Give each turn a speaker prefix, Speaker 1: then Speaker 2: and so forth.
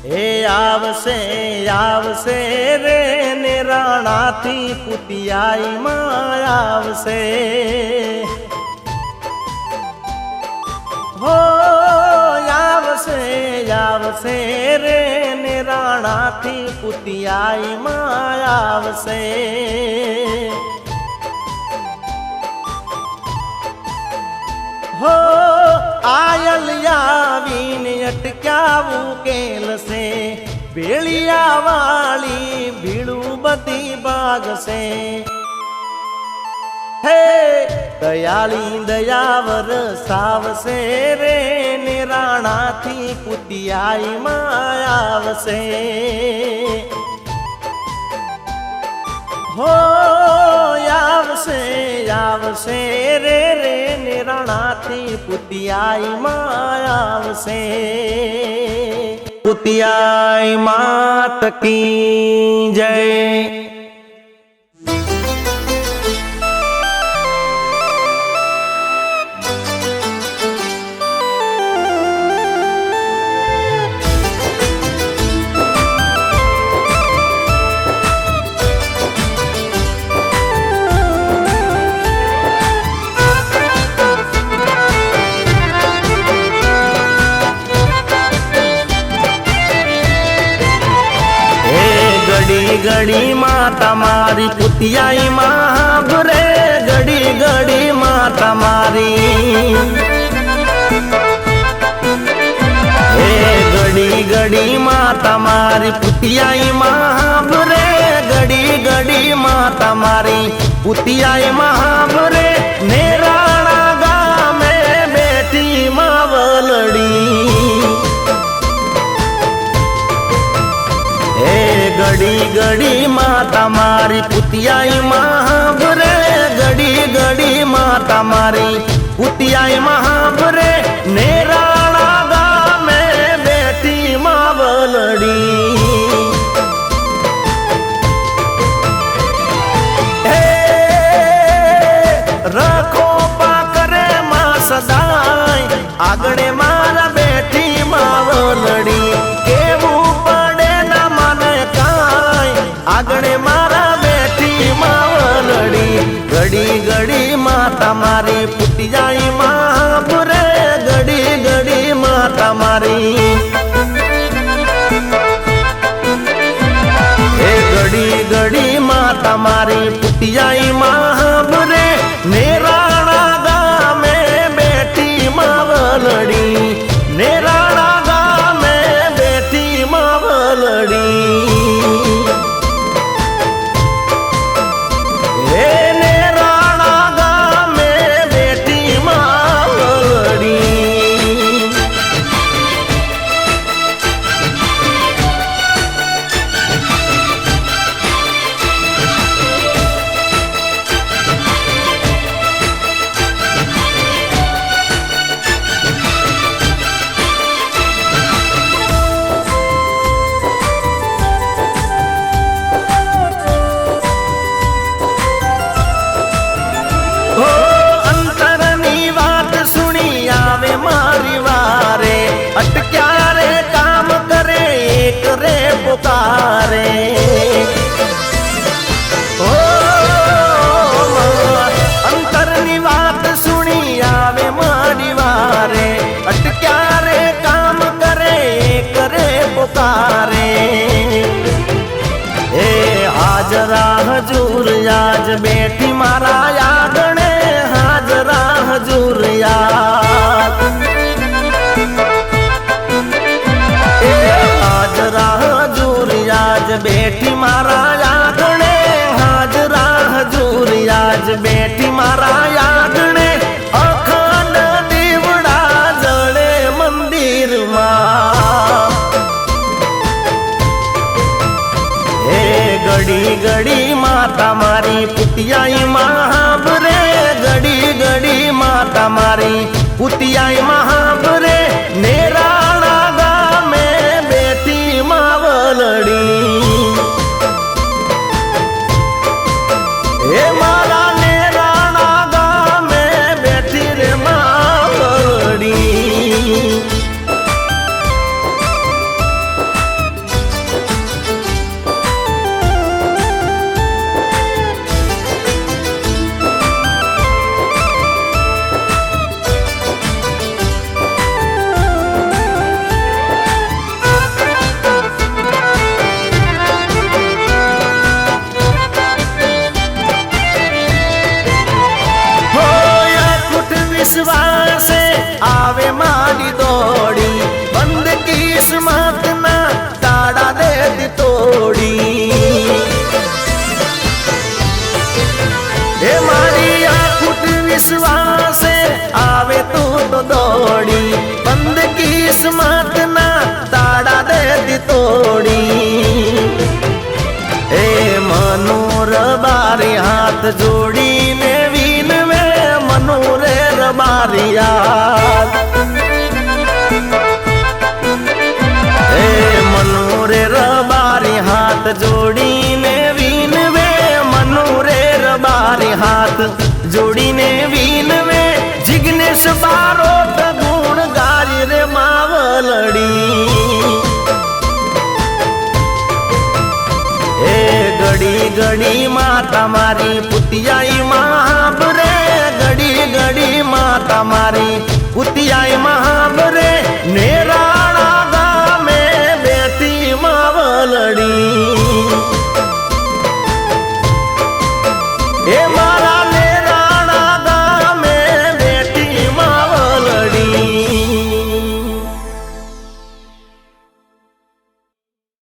Speaker 1: એ આવશે આવશે રે નિરાણાથી પુતિયાઈમાં આવશે હો આવશે આવશે રે નિરાણાથી પુતિયાઈમાં આવશે હો આયલિયાવીને અટક્યાવું કેલશે ભેળિયા વાળી ભીડું બધી ભાગશે હે દયાળી દયા વરસાવશે રે નિરાણાથી પુતિયાઈમાં આવશે હો આવશે આવશે રે નિરાણાથી પુતિયાઈમાં આવશે પુતિયાઈ માત કી જય ઘડી માં તમારી પુતિયાઈ માં ભરે ઘડી ઘડી માં તમારી હે ઘડી ઘડી માં તમારી પુતિયાઈ માં ભરે ઘડી ઘડી માં તમારી પુતિયાઈ માં ભરે નેરાણા ગામે બેઠી માવલડી ઘડી ઘડી માં તમારી પુતિયાઈ માં ભરે ઘડી ઘડી માં તમારી પુતિયાઈ માં ભરે નેરાણા ગામે બેઠી માવલડી હે રખો પાકરે માં સદાય આગણે મારા બેઠી માવલડી કેવું આગણે મારા બેઠી માવલડી ઘડી ઘડી માં તમારી પુતિયાઈ માં ભરે ઘડી ઘડી માં તમારી એ ઘડી ઘડી માં તમારી પુતિયાઈ માં ભરે નેરાણા ગામે બેઠી માવલડી નેરાણા ગામે બેઠી માવલડી અટક્યા રે કામ કરે એક રે પુકારે ઓ અંતરની વાત સુણી આવે મારી વારે અટક્યા રે કામ કરે એક રે પુકારે એ હાજરા હજૂર આજ બેઠી મારા આગણે હાજરા હજૂર યાદ હાજરા હજૂર આજ બેઠી મારા આગણે હાજરા હજૂર આજ બેઠી મારા આગણે અખંડ દીવડા જળે મંદિરમાં હે ઘડી ઘડી માં તમારી પુતિયાઈ માં ભરે ઘડી ઘડી માં તમારી પુતિયાઈ માં ભરે નેરાણા ગામે બેઠી માવલડી હે મારા નેરાણા ગામે બેઠી રે માવલડી દી તોડી એ મનોર બારી હાથ જોડીને વિનવે મનોરે રબારિયા એ મનોરે રબારી હાથ જોડીને વિનવે મનોરે રબારી હાથ જોડીને વિનવે જિગ્નેશ બારોટ ગુણ ગાય રે માવલડી એ ઘડી ઘડી માં તમારી